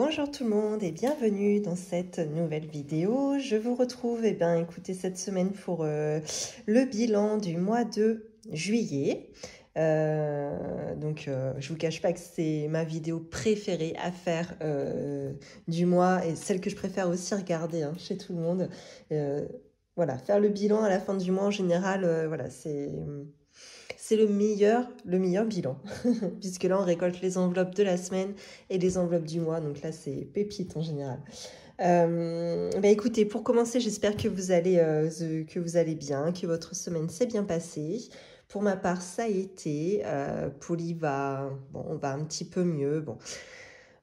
Bonjour tout le monde et bienvenue dans cette nouvelle vidéo. Je vous retrouve, écoutez, cette semaine pour le bilan du mois de juillet. Je vous cache pas que c'est ma vidéo préférée à faire du mois et celle que je préfère aussi regarder chez tout le monde. Voilà, faire le bilan à la fin du mois en général, voilà, c'est le meilleur bilan, puisque là, on récolte les enveloppes de la semaine et les enveloppes du mois. Donc là, c'est pépite en général. Écoutez, pour commencer, j'espère que vous allez bien, que votre semaine s'est bien passée. Pour ma part, ça a été. Polly va un petit peu mieux. Bon.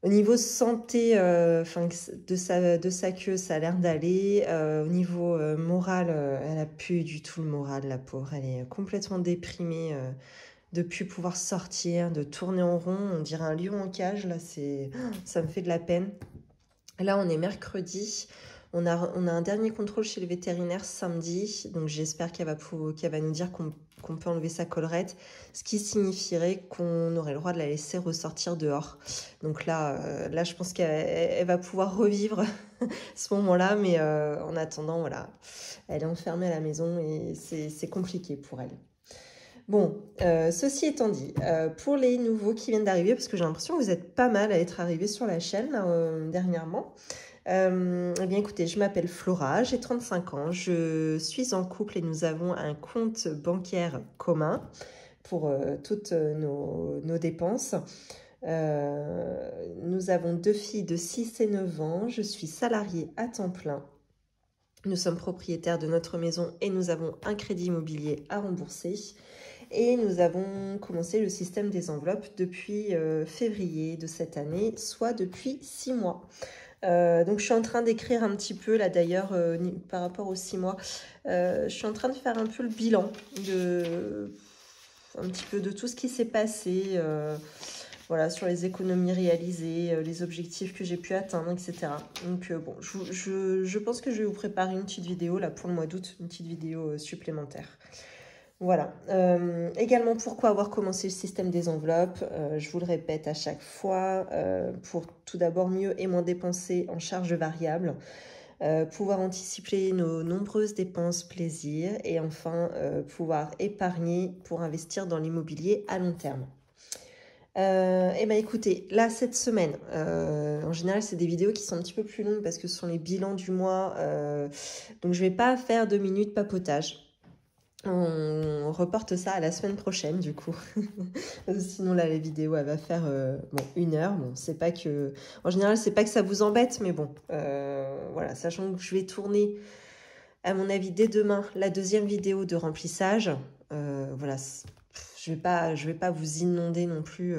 Au niveau santé, de sa queue, ça a l'air d'aller. Au niveau moral, elle a plus du tout le moral, la pauvre. Elle est complètement déprimée de plus pouvoir sortir, de tourner en rond. On dirait un lion en cage. Là, ça me fait de la peine. Là, on est mercredi. On a un dernier contrôle chez le vétérinaire samedi. Donc, j'espère qu'elle va nous dire qu'on peut enlever sa collerette, ce qui signifierait qu'on aurait le droit de la laisser ressortir dehors. Donc là, je pense qu'elle va pouvoir revivre ce moment-là, mais en attendant, voilà, elle est enfermée à la maison et c'est compliqué pour elle. Bon, ceci étant dit, pour les nouveaux qui viennent d'arriver, parce que j'ai l'impression que vous êtes pas mal à être arrivés sur la chaîne là, dernièrement, écoutez, je m'appelle Flora, j'ai 35 ans, je suis en couple et nous avons un compte bancaire commun pour toutes nos dépenses. Nous avons 2 filles de 6 et 9 ans, je suis salariée à temps plein. Nous sommes propriétaires de notre maison et nous avons un crédit immobilier à rembourser. Et nous avons commencé le système des enveloppes depuis février de cette année, soit depuis 6 mois. Donc je suis en train d'écrire un petit peu, là d'ailleurs, par rapport aux 6 mois, je suis en train de faire un peu le bilan un petit peu de tout ce qui s'est passé, voilà, sur les économies réalisées, les objectifs que j'ai pu atteindre, etc. Donc bon, je pense que je vais vous préparer une petite vidéo là pour le mois d'août, une petite vidéo supplémentaire. Voilà. Également, pourquoi avoir commencé le système des enveloppes, je vous le répète à chaque fois, pour tout d'abord mieux et moins dépenser en charges variables, pouvoir anticiper nos nombreuses dépenses plaisirs et enfin pouvoir épargner pour investir dans l'immobilier à long terme. Écoutez, là cette semaine, en général c'est des vidéos qui sont un petit peu plus longues parce que ce sont les bilans du mois, donc je vais pas faire 2 minutes papotage. On reporte ça à la semaine prochaine du coup. Sinon là la vidéo elle va faire 1 heure. Bon, c'est pas que, en général c'est pas que ça vous embête, mais bon, voilà, sachant que je vais tourner à mon avis dès demain la deuxième vidéo de remplissage. Voilà, je vais pas vous inonder non plus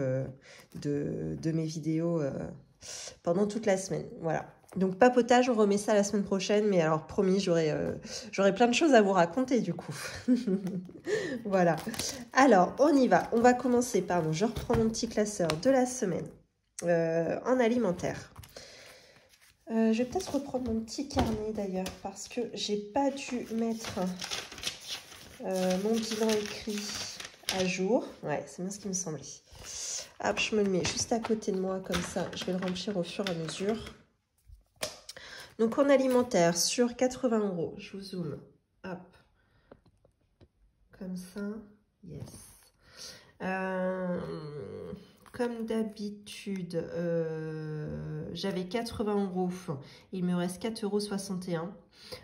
de mes vidéos pendant toute la semaine. Voilà. Donc papotage, on remet ça la semaine prochaine, mais alors promis, j'aurai plein de choses à vous raconter du coup. Voilà. Alors, on y va. On va commencer, pardon, je reprends mon petit classeur de la semaine en alimentaire. Je vais peut-être reprendre mon petit carnet d'ailleurs, parce que j'ai pas dû mettre mon bilan écrit à jour. Ouais, c'est bien ce qui me semblait. Hop, je me le mets juste à côté de moi, comme ça, je vais le remplir au fur et à mesure. Donc, en alimentaire, sur 80 €, je vous zoome. Hop. Comme ça. Yes. Comme d'habitude, j'avais 80 €. Il me reste 4,61 €.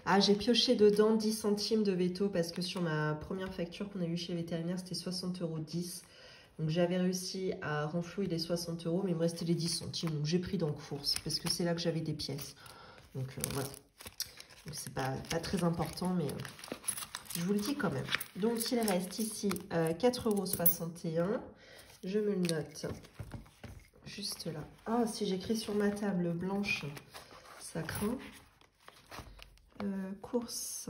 Ah, j'ai pioché dedans 10 centimes de veto parce que sur ma première facture qu'on a eue chez le vétérinaire, c'était 60,10 €. Donc j'avais réussi à renflouer les 60 €, mais il me restait les 10 centimes. Donc j'ai pris dans course parce que c'est là que j'avais des pièces. Donc voilà. Donc c'est pas très important, mais je vous le dis quand même. Donc il reste ici 4,61 €. Je me le note juste là. Ah, si j'écris sur ma table blanche, ça craint. Course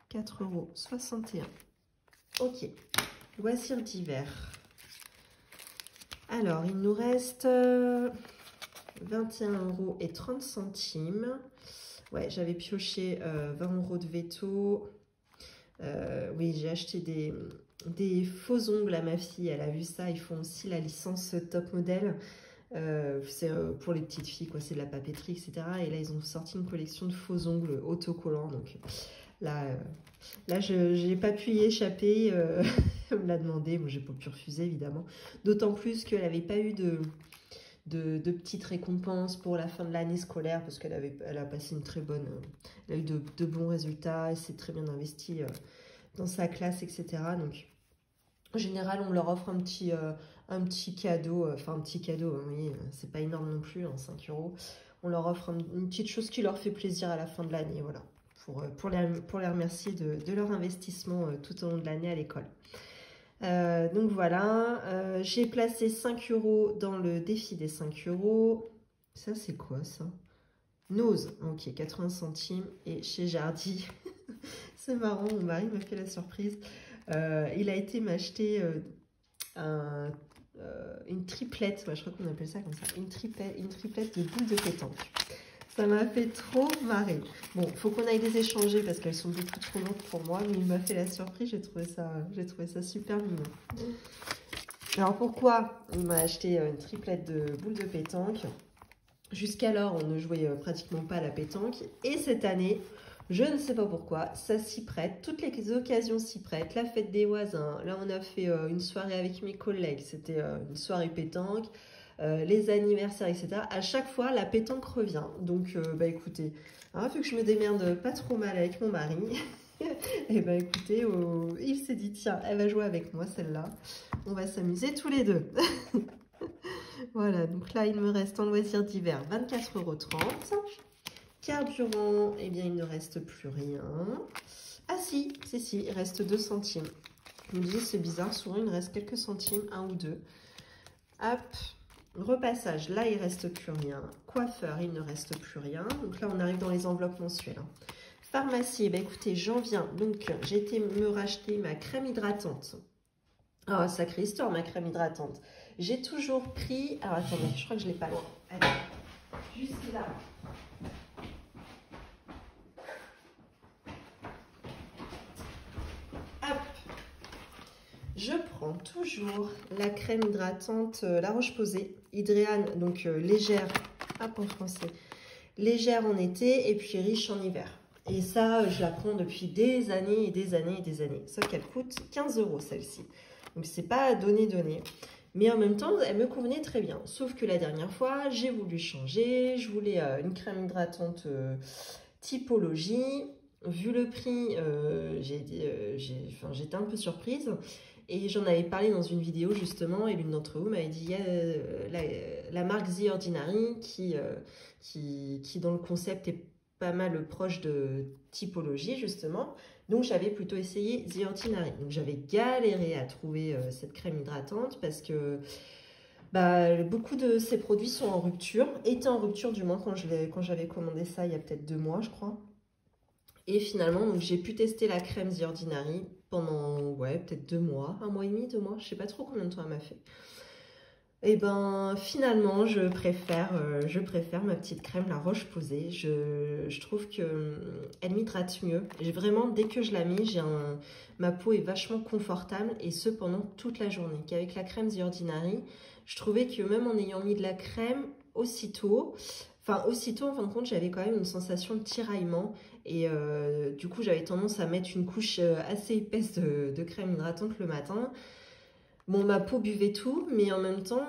4,61 €. Ok. Loisirs d'hiver. Alors, il nous reste 21,30 €. Ouais, j'avais pioché 20 € de veto. Oui, j'ai acheté des faux ongles à ma fille. Elle a vu ça. Ils font aussi la licence top modèle. C'est pour les petites filles, quoi. C'est de la papeterie, etc. Et là, ils ont sorti une collection de faux ongles autocollants. Donc là je n'ai pas pu y échapper. Elle me l'a demandé. Moi, j'ai pas pu refuser, évidemment. D'autant plus qu'elle n'avait pas eu de petites récompenses pour la fin de l'année scolaire parce qu'elle a passé une très bonne... elle a eu de bons résultats. Elle s'est très bien investie dans sa classe, etc. Donc, en général, on leur offre un petit cadeau. Enfin, un petit cadeau, hein, oui, c'est pas énorme non plus, hein, 5 €. On leur offre une petite chose qui leur fait plaisir à la fin de l'année, voilà. Pour les remercier de leur investissement tout au long de l'année à l'école. Donc voilà, j'ai placé 5 € dans le défi des 5 €. Ça, c'est quoi ça? Nose, ok, 80 centimes. Et chez Jardy, c'est marrant, mon mari m'a fait la surprise. Il a été m'acheter une triplette, ouais, je crois qu'on appelle ça comme ça, une triplette de boules de pétanque. Ça m'a fait trop marrer. Bon, faut qu'on aille les échanger parce qu'elles sont beaucoup trop longues pour moi, mais il m'a fait la surprise, j'ai trouvé ça super mignon. Alors pourquoi il m'a acheté une triplette de boules de pétanque? Jusqu'alors, on ne jouait pratiquement pas à la pétanque. Et cette année, je ne sais pas pourquoi, ça s'y prête. Toutes les occasions s'y prêtent. La fête des voisins. Là, on a fait une soirée avec mes collègues. C'était une soirée pétanque. Les anniversaires, etc. À chaque fois, la pétanque revient. Donc, bah écoutez, hein, vu que je me démerde pas trop mal avec mon mari, et bah écoutez, il s'est dit, tiens, elle va jouer avec moi, celle-là. On va s'amuser tous les deux. Voilà, donc là, il me reste en loisirs d'hiver 24,30 €. Carburant, eh bien, il ne reste plus rien. Ah si, il reste 2 centimes. Je me dis, c'est bizarre, souvent, il me reste quelques centimes, 1 ou 2. Hop, repassage, là, il ne reste plus rien. Coiffeur, il ne reste plus rien. Donc là, on arrive dans les enveloppes mensuelles. Pharmacie, eh bien, écoutez, j'en viens. Donc, j'ai été me racheter ma crème hydratante. Oh, sacrée histoire, ma crème hydratante. J'ai toujours pris... Alors, attendez, je crois que je ne l'ai pas loin. Allez, juste là. Hop. Je prends toujours la crème hydratante La Roche-Posay, Hydréane, donc légère, hop en français, légère en été et puis riche en hiver. Et ça, je la prends depuis des années et des années et des années. Sauf qu'elle coûte 15 € celle-ci. Donc, c'est pas donné. Mais en même temps, elle me convenait très bien. Sauf que la dernière fois, j'ai voulu changer. Je voulais une crème hydratante typologie. Vu le prix, j'étais un peu surprise. Et j'en avais parlé dans une vidéo justement. Et l'une d'entre vous m'avait dit, il y a la marque The Ordinary qui dans le concept est pas mal proche de typologie justement. Donc j'avais plutôt essayé The Ordinary. Donc j'avais galéré à trouver cette crème hydratante parce que bah, beaucoup de ces produits sont en rupture, étaient en rupture du moins quand j'avais commandé ça il y a peut-être 2 mois je crois. Et finalement j'ai pu tester la crème The Ordinary pendant ouais, peut-être 2 mois, 1 mois et demi, 2 mois, je sais pas trop combien de temps elle m'a fait. Et ben finalement je préfère ma petite crème La Roche-Posay. Je trouve que elle m'hydrate mieux. Vraiment dès que je la mets, ma peau est vachement confortable et ce pendant toute la journée. Qu'avec la crème The Ordinary, je trouvais que même en ayant mis de la crème aussitôt en fin de compte j'avais quand même une sensation de tiraillement et du coup j'avais tendance à mettre une couche assez épaisse de crème hydratante le matin. Bon, ma peau buvait tout, mais en même temps,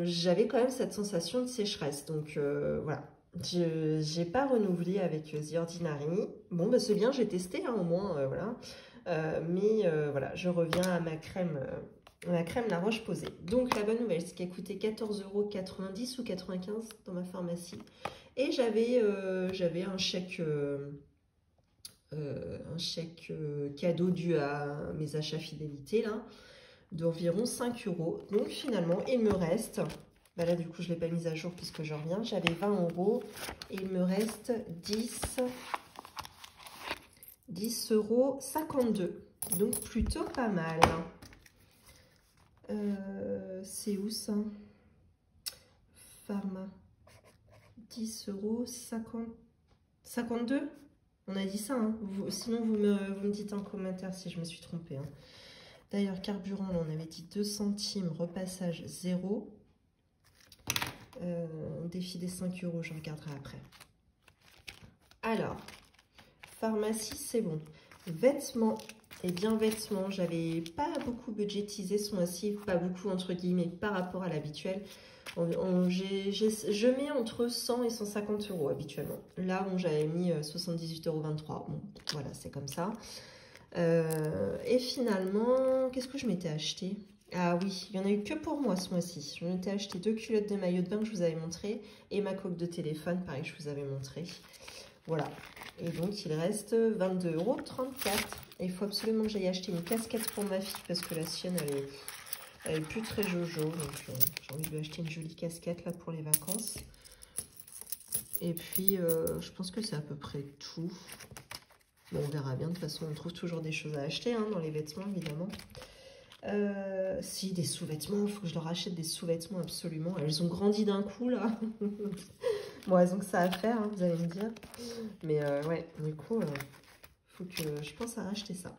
j'avais quand même cette sensation de sécheresse. Donc, voilà. Je n'ai pas renouvelé avec The Ordinary. Bon, bah, c'est bien, j'ai testé, hein, au moins, voilà. Mais voilà, je reviens à ma crème La Roche-Posay. Donc, la bonne nouvelle, c'est qu'elle coûtait 14,90 € ou 95 € dans ma pharmacie. Et j'avais un chèque cadeau dû à mes achats fidélité, là, d'environ 5 €. Donc finalement, il me reste, bah là du coup je ne l'ai pas mise à jour puisque je reviens, j'avais 20 € et il me reste 10,52 €. Donc plutôt pas mal. C'est où ça? Pharma. 10,52 €. On a dit ça, hein. Sinon vous me dites en commentaire si je me suis trompée, hein. D'ailleurs, carburant, là, on avait dit 2 centimes, repassage 0. Défi des 5 euros, je regarderai après. Alors, pharmacie, c'est bon. Vêtements, eh bien vêtements, j'avais pas beaucoup budgétisé ce mois-ci, pas beaucoup entre guillemets par rapport à l'habituel. Je mets entre 100 et 150 euros habituellement. Là, bon, j'avais mis 78,23 €. Bon, voilà, c'est comme ça. Et finalement, qu'est-ce que je m'étais acheté? Ah oui, il n'y en a eu que pour moi ce mois-ci. Je m'étais acheté 2 culottes de maillot de bain que je vous avais montré et ma coque de téléphone, pareil, que je vous avais montré. Voilà. Et donc, il reste 22,34 €. Et il faut absolument que j'aille acheter une casquette pour ma fille parce que la sienne, elle est plus très jojo. Donc, j'ai envie de lui acheter une jolie casquette là pour les vacances. Et puis, je pense que c'est à peu près tout. Bon, on verra bien. De toute façon, on trouve toujours des choses à acheter hein, dans les vêtements, évidemment. Si, des sous-vêtements. Il faut que je leur achète des sous-vêtements, absolument. Elles ont grandi d'un coup, là. Bon, elles ont que ça à faire, hein, vous allez me dire. Mais ouais, du coup, faut que je pense à racheter ça.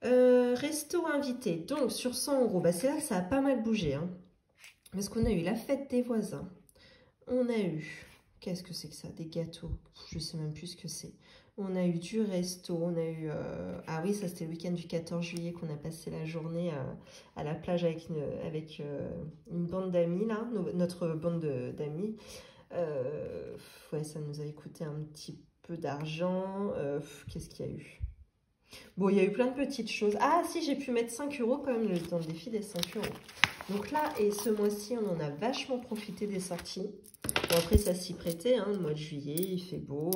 Resto invité. Donc, sur 100 euros, bah, c'est là que ça a pas mal bougé. Hein, parce qu'on a eu la fête des voisins. On a eu... Qu'est-ce que c'est que ça? Des gâteaux. Je sais même plus ce que c'est. On a eu du resto. On a eu... Ah oui, ça c'était le week-end du 14 juillet qu'on a passé la journée à la plage avec une bande d'amis, là. Notre bande d'amis. Ouais, ça nous avait coûté un petit peu d'argent. Qu'est-ce qu'il y a eu? Bon, il y a eu plein de petites choses. Ah si, j'ai pu mettre 5 euros quand même dans le défi des 5 euros. Donc là, et ce mois-ci, on en a vachement profité des sorties. Bon, après, ça s'y prêtait, hein, le mois de juillet, il fait beau.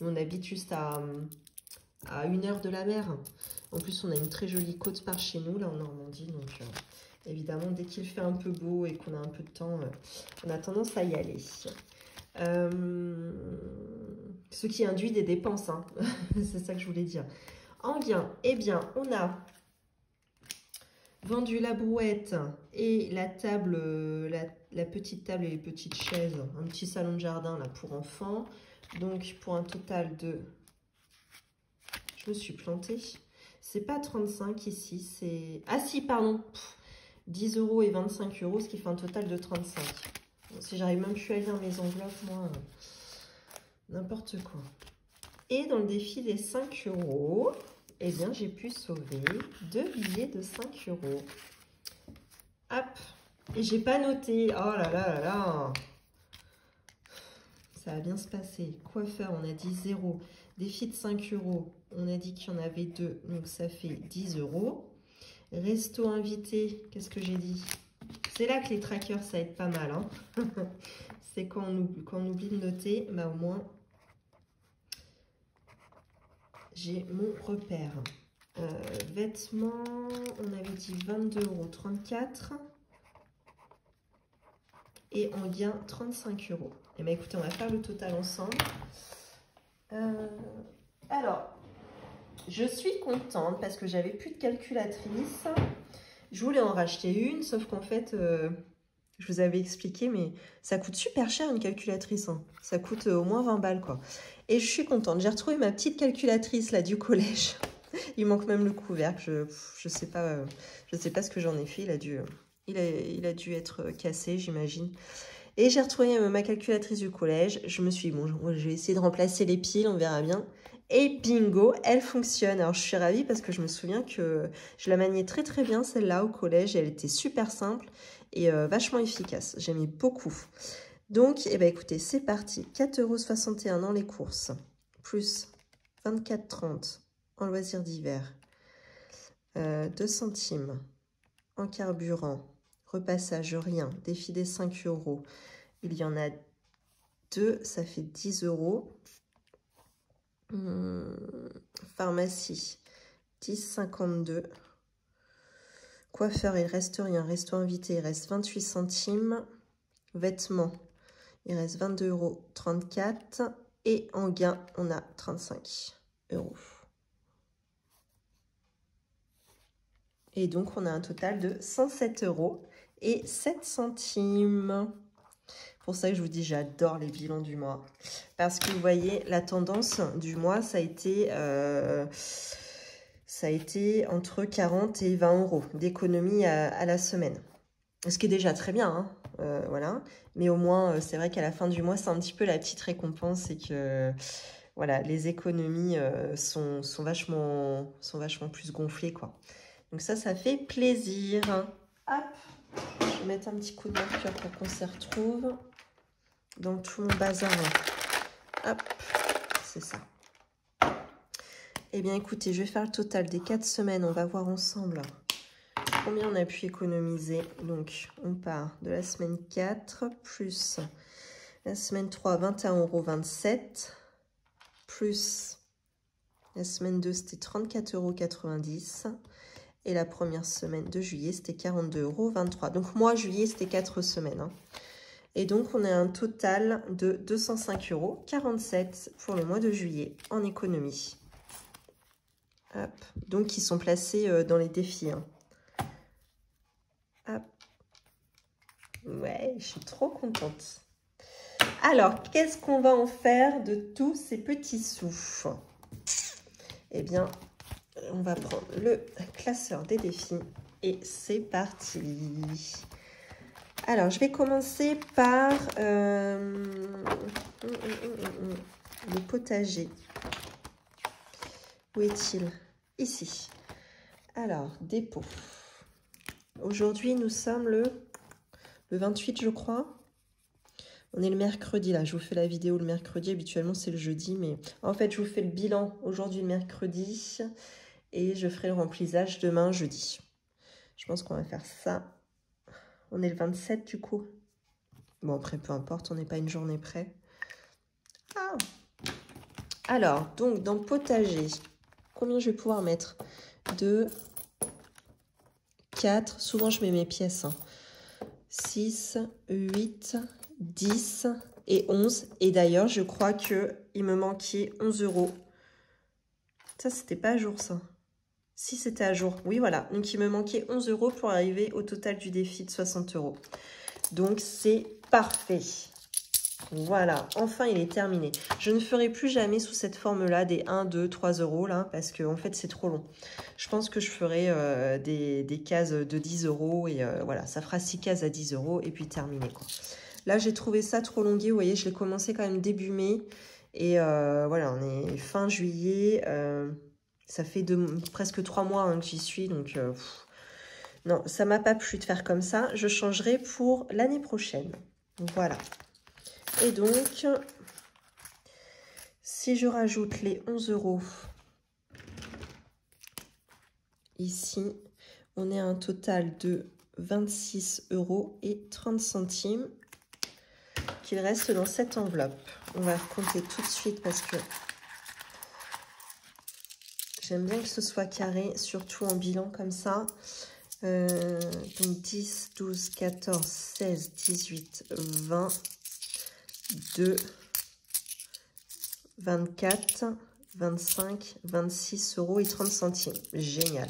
Nous, on habite juste à 1 heure de la mer. En plus, on a une très jolie côte par chez nous, là, en Normandie. Donc, évidemment, dès qu'il fait un peu beau et qu'on a un peu de temps, on a tendance à y aller. Ce qui induit des dépenses, hein. C'est ça que je voulais dire. En gain, eh bien, on a vendu la brouette et la table, la petite table et les petites chaises, un petit salon de jardin là pour enfants. Donc, pour un total de... Je me suis plantée. C'est pas 35 ici, c'est... Ah si, pardon. 10 € et 25 €, ce qui fait un total de 35. Bon, si j'arrive même plus à lire mes enveloppes, moi, n'importe quoi. Et dans le défi des 5 euros, eh bien, j'ai pu sauver 2 billets de 5 €. Hop. Et j'ai pas noté. Oh là là là là. Ça va bien se passer. Coiffeur, on a dit 0. Défi de 5 €. On a dit qu'il y en avait 2. Donc, ça fait 10 €. Resto invité. Qu'est-ce que j'ai dit? C'est là que les trackers, ça aide pas mal. Hein. C'est quand on oublie de noter. Bah, au moins, j'ai mon repère. Vêtements, on avait dit 22,34 €. Et en gain, 35 €. Et bien écoutez, on va faire le total ensemble. Alors, je suis contente parce que j'avais plus de calculatrice. Je voulais en racheter une, sauf qu'en fait, je vous avais expliqué, mais ça coûte super cher une calculatrice. Hein. Ça coûte au moins 20 balles, quoi. Et je suis contente. J'ai retrouvé ma petite calculatrice là du collège. Il manque même le couvercle. Je sais pas ce que j'en ai fait. Il a dû être cassé, j'imagine. Et j'ai retrouvé ma calculatrice du collège. Je me suis dit, bon, je vais essayer de remplacer les piles, on verra bien. Et bingo, elle fonctionne. Alors, je suis ravie parce que je me souviens que je la maniais très très bien, celle-là, au collège. Elle était super simple et vachement efficace. J'aimais beaucoup. Donc, eh ben, écoutez, c'est parti. 4,61 € dans les courses, plus 24,30 € en loisirs d'hiver, 2 centimes en carburant, repassage, rien, défi des 5 €. Il y en a 2, ça fait 10 €. Pharmacie, 10,52 €. Coiffeur, il reste rien. Resto invité, il reste 28 centimes. Vêtements, il reste 22,34 €. Et en gain, on a 35 €. Et donc, on a un total de 107 € et 7 centimes. Pour ça que je vous dis, j'adore les bilans du mois. Parce que vous voyez, la tendance du mois, ça a été entre 40 et 20 € d'économie à la semaine. Ce qui est déjà très bien. Hein. voilà. Mais au moins, c'est vrai qu'à la fin du mois, c'est un petit peu la petite récompense et que voilà, les économies sont vachement plus gonflées, quoi. Donc ça fait plaisir. Hop, je vais mettre un petit coup de marqueur pour qu'on s'y retrouve dans tout mon bazar. Hop, c'est ça. Eh bien, écoutez, je vais faire le total des 4 semaines. On va voir ensemble combien on a pu économiser. Donc, on part de la semaine 4 plus la semaine 3, 21,27 €, plus la semaine 2, c'était 34,90 €. Et la première semaine de juillet, c'était 42,23 €. Donc, mois juillet, c'était 4 semaines. Hein. Et donc, on a un total de 205,47 € pour le mois de juillet en économie. Hop. Donc, ils sont placés dans les défis. Hein. Hop. Ouais, je suis trop contente. Alors, qu'est-ce qu'on va en faire de tous ces petits sous? Eh bien, on va prendre le classeur des défis et c'est parti. Alors, je vais commencer par le potager. Où est-il? Ici. Alors, dépôt. Aujourd'hui, nous sommes le 28, je crois. On est le mercredi, là. Je vous fais la vidéo le mercredi. Habituellement, c'est le jeudi. Mais en fait, je vous fais le bilan aujourd'hui, le mercredi. Et je ferai le remplissage demain, jeudi. Je pense qu'on va faire ça. On est le 27, du coup. Bon, après, peu importe. On n'est pas une journée près. Ah. Alors, donc, dans le potager, combien je vais pouvoir mettre? 2, 4. Souvent, je mets mes pièces. Hein. 6, 8, 10 et 11. Et d'ailleurs, je crois qu'il me manquait 11 €. Ça, c'était pas à jour, ça. Si, c'était à jour. Oui, voilà. Donc, il me manquait 11 € pour arriver au total du défi de 60 €. Donc, c'est parfait. Voilà. Enfin, il est terminé. Je ne ferai plus jamais sous cette forme-là des 1, 2, 3 €, là, parce que en fait, c'est trop long. Je pense que je ferai des cases de 10 € et voilà, ça fera 6 cases à 10 € et puis terminé, quoi. Là, j'ai trouvé ça trop longué. Vous voyez, je l'ai commencé quand même début mai. Et voilà, on est fin juillet. Ça fait presque 3 mois hein, que j'y suis. Donc, non, ça m'a pas plu de faire comme ça. Je changerai pour l'année prochaine. Voilà. Et donc, si je rajoute les 11 € ici, on est à un total de 26,30 € qu'il reste dans cette enveloppe. On va compter tout de suite parce que j'aime bien que ce soit carré, surtout en bilan comme ça. Donc 10, 12, 14, 16, 18, 20, 2, 24, 25, 26 € et 30 centimes. Génial.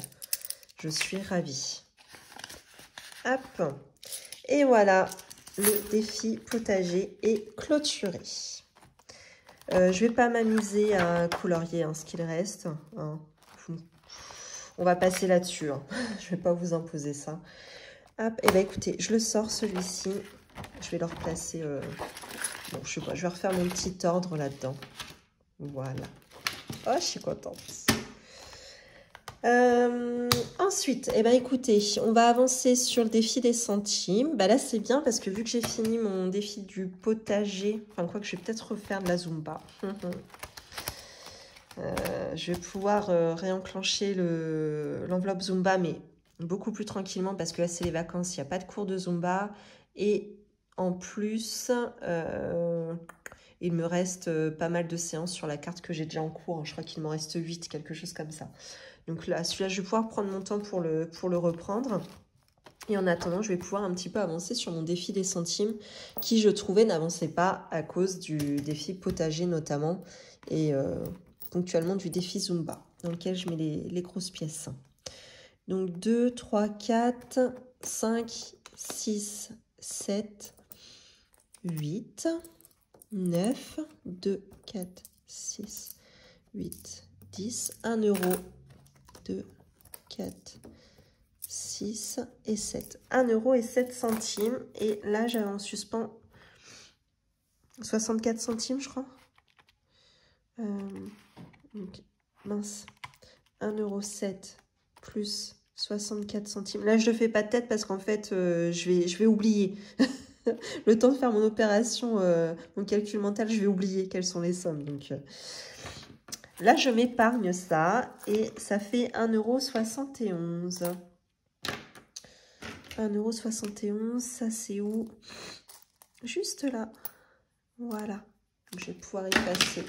Je suis ravie. Hop. Et voilà, le défi potager est clôturé. Je vais pas m'amuser à colorier hein, ce qu'il reste. Hein. On va passer là-dessus. Hein. Je vais pas vous imposer ça. Hop, et bien écoutez, je le sors celui-ci. Je vais le replacer. Bon, je sais pas, je vais refaire mon petit ordre là-dedans. Voilà. Oh, je suis contente. Ensuite, eh ben, écoutez, on va avancer sur le défi des centimes. Bah là, c'est bien parce que vu que j'ai fini mon défi du potager, enfin, quoi que je vais peut-être refaire de la Zumba. Je vais pouvoir réenclencher l'enveloppe Zumba, mais beaucoup plus tranquillement parce que là, c'est les vacances, il n'y a pas de cours de Zumba. Et en plus, il me reste pas mal de séances sur la carte que j'ai déjà en cours. Hein. Je crois qu'il m'en reste 8, quelque chose comme ça. Donc là, celui-là, je vais pouvoir prendre mon temps pour le reprendre. Et en attendant, je vais pouvoir un petit peu avancer sur mon défi des centimes qui, je trouvais, n'avançait pas à cause du défi potager notamment et ponctuellement du défi Zumba dans lequel je mets les grosses pièces. Donc 2, 3, 4, 5, 6, 7, 8, 9, 2, 4, 6, 8, 10, 1 €. 2, 4, 6 et 7. 1,07 €. Et là, j'avais en suspens 64 centimes, je crois. Donc, mince. 1,07 € plus 64 centimes. Là, je ne fais pas de tête parce qu'en fait, je vais oublier. Le temps de faire mon opération, mon calcul mental, je vais oublier quelles sont les sommes. Donc, là, je m'épargne ça et ça fait 1,71 €. 1,71 €, ça c'est où? Juste là. Voilà. Donc, je vais pouvoir effacer.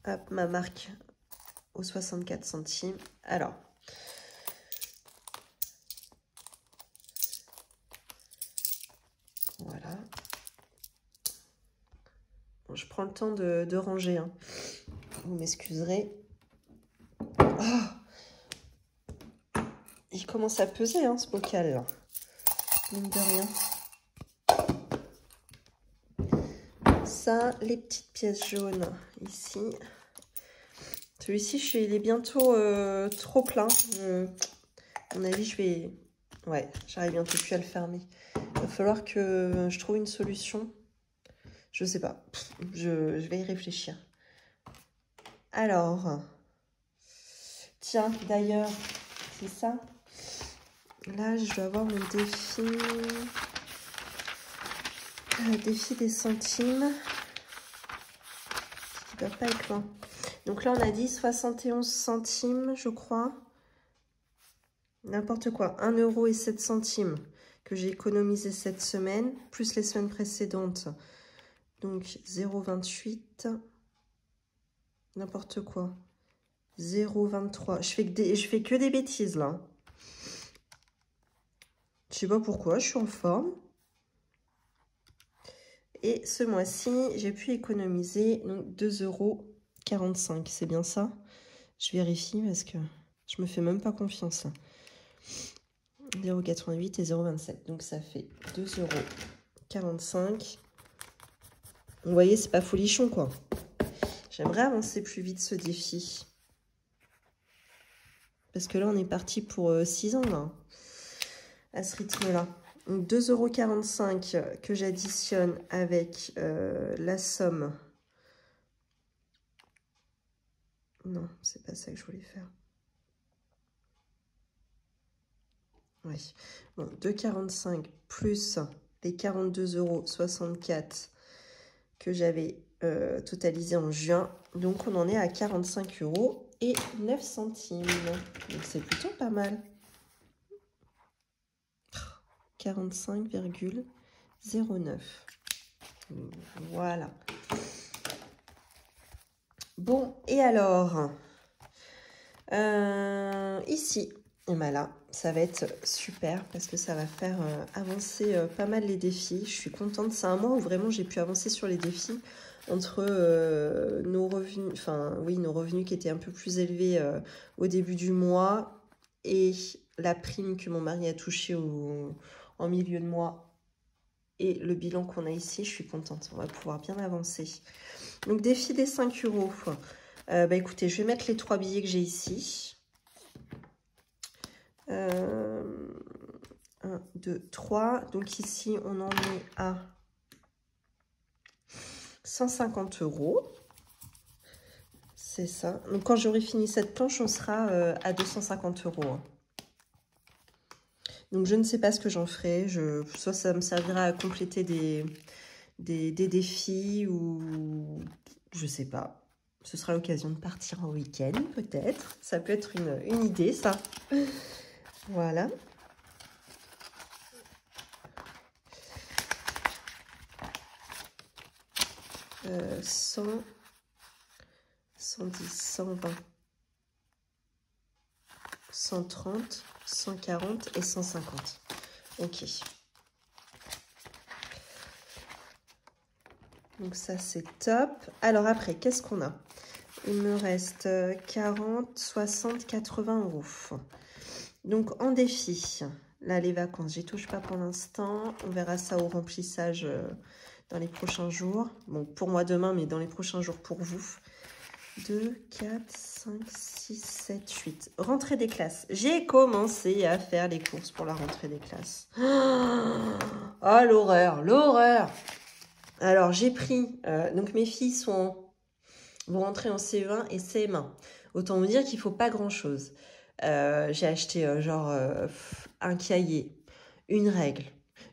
Hop, ma marque aux 64 centimes. Alors, voilà. Bon, je prends le temps de ranger. Hein. Vous m'excuserez. Oh, il commence à peser, hein, ce bocal, là. Mine de rien. Ça, les petites pièces jaunes, ici. Celui-ci, il est bientôt trop plein. À mon avis, je vais... Ouais, j'arrive bientôt plus à le fermer. Il va falloir que je trouve une solution. Je sais pas. Je vais y réfléchir. Alors... Tiens, d'ailleurs, c'est ça. Là, je dois avoir mon défi... défi des centimes. Qui ne doit pas être loin. Donc là, on a dit 71 centimes, je crois. N'importe quoi. 1,07 € que j'ai économisé cette semaine, plus les semaines précédentes. Donc 0,28. N'importe quoi. 0,23. Je fais que des bêtises, là. Je sais pas pourquoi, je suis en forme. Et ce mois-ci, j'ai pu économiser 2,45 €. C'est bien ça? Je vérifie parce que je me fais même pas confiance là. 0,88 et 0,27. Donc ça fait 2,45 €. Vous voyez, c'est pas folichon quoi. J'aimerais avancer plus vite ce défi. Parce que là, on est parti pour 6 ans là. À ce rythme-là. Donc 2,45 € que j'additionne avec la somme. Non, c'est pas ça que je voulais faire. Oui. Bon, 2,45 plus les 42,64 € que j'avais totalisé en juin. Donc, on en est à 45,09 €. Donc, c'est plutôt pas mal. 45,09. Voilà. Bon, et alors ici, et ben là, ça va être super parce que ça va faire avancer pas mal les défis. Je suis contente. C'est un mois où vraiment j'ai pu avancer sur les défis entre nos revenus, enfin oui, nos revenus qui étaient un peu plus élevés au début du mois et la prime que mon mari a touchée en milieu de mois et le bilan qu'on a ici. Je suis contente. On va pouvoir bien avancer. Donc, défi des 5 €. Bah, écoutez, je vais mettre les 3 billets que j'ai ici. 1, 2, 3. Donc, ici, on en est à 150 €. C'est ça. Donc, quand j'aurai fini cette planche, on sera à 250 €. Donc, je ne sais pas ce que j'en ferai. Soit ça me servira à compléter des défis ou je sais pas. Ce sera l'occasion de partir en week-end, peut-être. Ça peut être une idée, ça. Voilà. Euh, 100, 110, 120, 130, 140 et 150. Ok. Donc ça, c'est top. Alors après, qu'est-ce qu'on a? Il me reste 40, 60, 80 €. Donc en défi, là, les vacances, j'y touche pas pour l'instant. On verra ça au remplissage dans les prochains jours. Bon, pour moi demain, mais dans les prochains jours pour vous. 2, 4, 5, 6, 7, 8. Rentrée des classes. J'ai commencé à faire les courses pour la rentrée des classes. Oh, l'horreur, l'horreur. Alors, j'ai pris... donc, mes filles vont rentrer en CE1 et CM1. Autant vous dire qu'il ne faut pas grand-chose. J'ai acheté un cahier, une règle,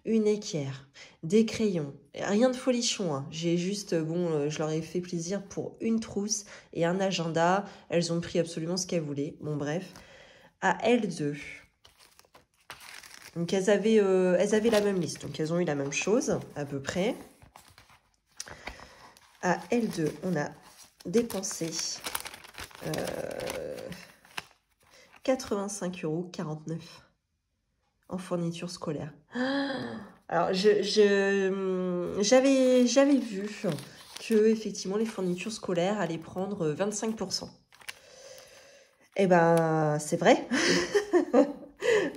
une équerre, des crayons. Rien de folichon, hein. J'ai juste, je leur ai fait plaisir pour une trousse et un agenda. Elles ont pris absolument ce qu'elles voulaient. Bon, bref. À L2. Donc, elles avaient la même liste. Donc, elles ont eu la même chose, à peu près. À L2, on a dépensé 85,49 € en fourniture scolaire. Alors, j'avais vu que effectivement les fournitures scolaires allaient prendre 25%. Eh ben, c'est vrai.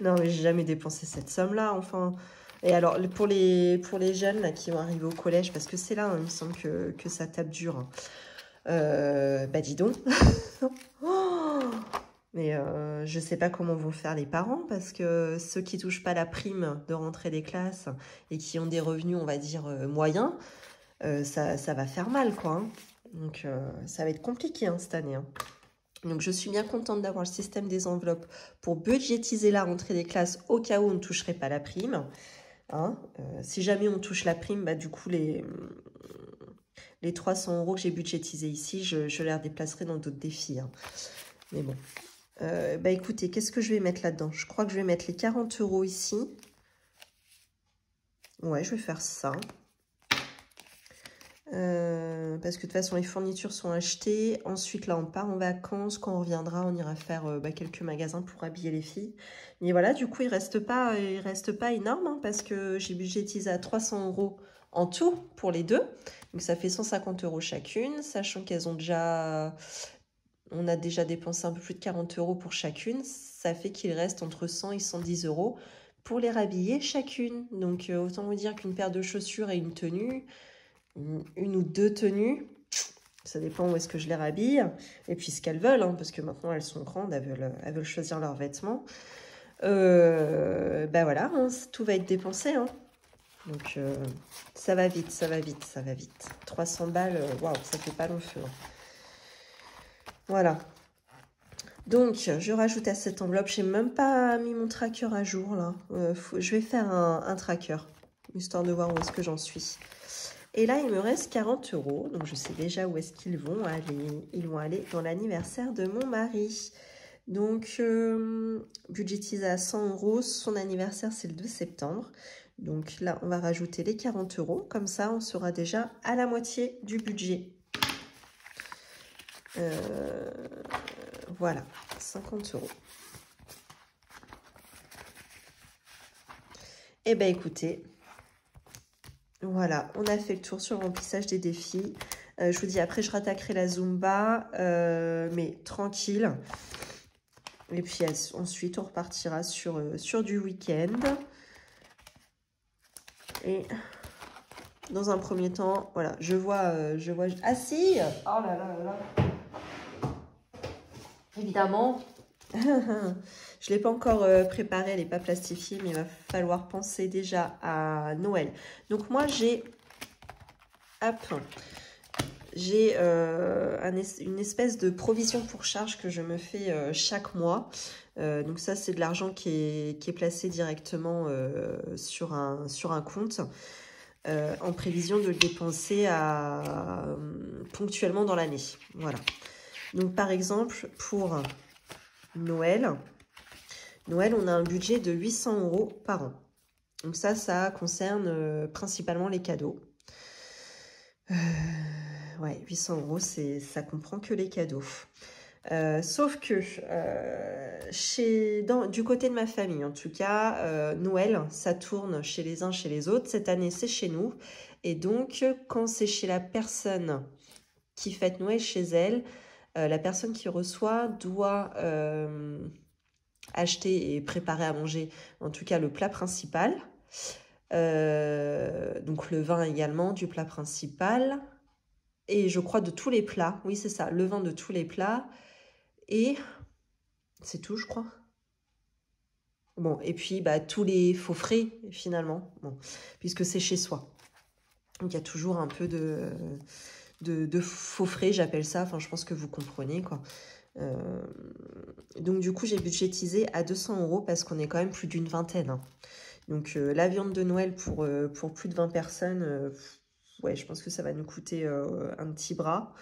Non, mais j'ai jamais dépensé cette somme-là, enfin. Et alors, pour les jeunes là, qui vont arriver au collège, parce que c'est là, hein, il me semble que ça tape dur. Hein. Bah, dis donc. Mais je sais pas comment vont faire les parents, parce que ceux qui touchent pas la prime de rentrée des classes et qui ont des revenus, on va dire, moyens, ça va faire mal, quoi. Hein. Donc, ça va être compliqué hein, cette année. Hein. Donc, je suis bien contente d'avoir le système des enveloppes pour budgétiser la rentrée des classes au cas où on ne toucherait pas la prime. Hein. Si jamais on touche la prime, bah, du coup, les 300 € que j'ai budgétisés ici, je les redéplacerai dans d'autres défis. Hein. Mais bon. Bah écoutez, qu'est-ce que je vais mettre là-dedans? Je crois que je vais mettre les 40 € ici. Ouais, je vais faire ça. Parce que de toute façon, les fournitures sont achetées. Ensuite, là, on part en vacances. Quand on reviendra, on ira faire quelques magasins pour habiller les filles. Mais voilà, du coup, il reste pas énorme hein, parce que j'ai budgétisé à 300 € en tout pour les deux. Donc, ça fait 150 € chacune, sachant qu'elles ont déjà... On a déjà dépensé un peu plus de 40 € pour chacune. Ça fait qu'il reste entre 100 et 110 € pour les rhabiller chacune. Donc, autant vous dire qu'une paire de chaussures et une tenue, une ou deux tenues, ça dépend où est-ce que je les rhabille. Et puis, ce qu'elles veulent, hein, parce que maintenant, elles sont grandes, elles veulent choisir leurs vêtements. Ben voilà, hein, tout va être dépensé. Hein. Donc, ça va vite, ça va vite, ça va vite. 300 balles, waouh, ça fait pas long feu. Hein. Voilà. Donc, je rajoute à cette enveloppe. Je n'ai même pas mis mon tracker à jour, là. Je vais faire un tracker, histoire de voir où est-ce que j'en suis. Et là, il me reste 40 €. Donc, je sais déjà où est-ce qu'ils vont aller. Ils vont aller dans l'anniversaire de mon mari. Donc, budgétisé à 100 €. Son anniversaire, c'est le 2 septembre. Donc là, on va rajouter les 40 €. Comme ça, on sera déjà à la moitié du budget. Voilà, 50 €. Eh bien, écoutez, voilà, on a fait le tour sur le remplissage des défis. Je vous dis, après, je rattaquerai la Zumba, mais tranquille. Et puis ensuite, on repartira sur du week-end. Et dans un premier temps, voilà, je vois... Ah si! Oh là là là là! Évidemment, je ne l'ai pas encore préparé, elle n'est pas plastifiée, mais il va falloir penser déjà à Noël. Donc moi, j'ai une espèce de provision pour charge que je me fais chaque mois. Donc ça, c'est de l'argent qui est placé directement sur un compte en prévision de le dépenser ponctuellement dans l'année. Voilà. Donc par exemple, pour Noël, on a un budget de 800 € par an. Donc ça concerne principalement les cadeaux. Ouais, 800 €, ça comprend que les cadeaux. Sauf que du côté de ma famille, en tout cas, Noël, ça tourne chez les uns, chez les autres. Cette année, c'est chez nous. Et donc, quand c'est chez la personne qui fête Noël chez elle, la personne qui reçoit doit acheter et préparer à manger, en tout cas le plat principal. Donc le vin également du plat principal. Et je crois de tous les plats. Oui, c'est ça, le vin de tous les plats. Et c'est tout, je crois. Bon, et puis bah, tous les faux frais, finalement, bon, puisque c'est chez soi. Donc il y a toujours un peu de faux frais, j'appelle ça. Enfin, je pense que vous comprenez, quoi. Donc du coup, j'ai budgétisé à 200 € parce qu'on est quand même plus d'une vingtaine, hein. Donc la viande de Noël pour plus de 20 personnes, ouais, je pense que ça va nous coûter un petit bras.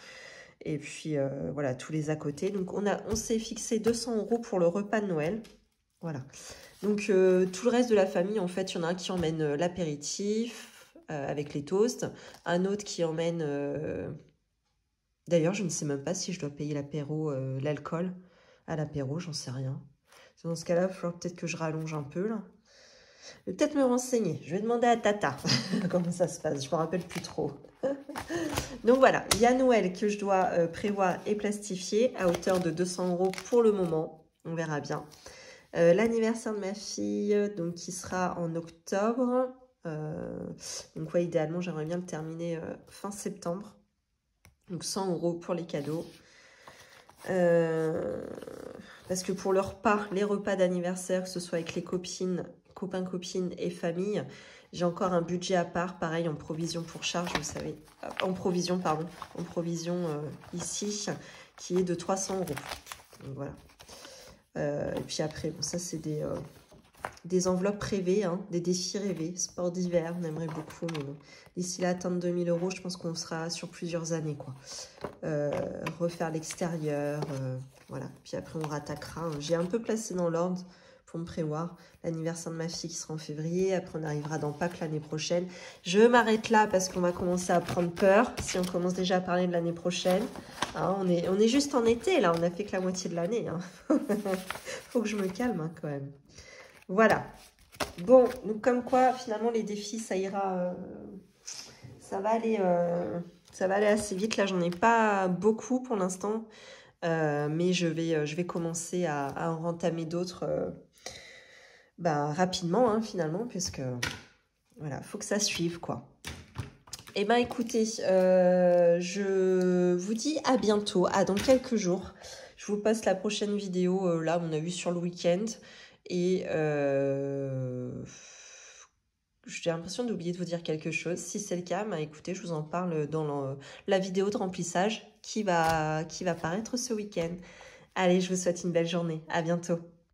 Et puis voilà, tous les à côté. Donc on s'est fixé 200 € pour le repas de Noël. Voilà. Donc tout le reste de la famille, en fait, il y en a un qui emmène l'apéritif avec les toasts, un autre qui emmène... D'ailleurs, je ne sais même pas si je dois payer l'apéro, l'alcool à l'apéro, j'en sais rien. Dans ce cas-là, il va falloir peut-être que je rallonge un peu, là. Je vais peut-être me renseigner. Je vais demander à Tata comment ça se passe. Je ne me rappelle plus trop. Donc voilà, il y a Noël que je dois prévoir et plastifier à hauteur de 200 € pour le moment. On verra bien. L'anniversaire de ma fille, donc qui sera en octobre. Donc ouais, idéalement, j'aimerais bien le terminer fin septembre. Donc 100 € pour les cadeaux. Parce que pour le repas, les repas d'anniversaire, que ce soit avec les copines, copains, copines et famille, j'ai encore un budget à part, pareil en provision pour charge, vous savez, en provision, pardon, en provision ici, qui est de 300 €. Donc voilà. Et puis après, bon, ça c'est des enveloppes rêvées, hein, des défis rêvés, sport d'hiver, on aimerait beaucoup, mais bon, d'ici là, atteindre 2000 €, je pense qu'on sera sur plusieurs années, quoi. Refaire l'extérieur, voilà. Puis après, on rattaquera. J'ai un peu placé dans l'ordre pour me prévoir l'anniversaire de ma fille qui sera en février. Après, on arrivera dans Pâques l'année prochaine. Je m'arrête là parce qu'on va commencer à prendre peur si on commence déjà à parler de l'année prochaine. Hein, on est juste en été, là. On n'a fait que la moitié de l'année. Hein. Faut que je me calme, hein, quand même. Voilà. Bon, donc comme quoi, finalement, les défis, ça ira... ça va aller assez vite. Là, j'en ai pas beaucoup pour l'instant. Mais je vais commencer à en entamer d'autres rapidement, hein, finalement, puisque voilà, faut que ça suive, quoi. Eh bien, écoutez, je vous dis à bientôt, dans quelques jours. Je vous passe la prochaine vidéo, là, on a vu sur le week-end. Et j'ai l'impression d'oublier de vous dire quelque chose. Si c'est le cas, écoutez, je vous en parle dans la vidéo de remplissage qui va paraître ce week-end. Allez, je vous souhaite une belle journée. À bientôt.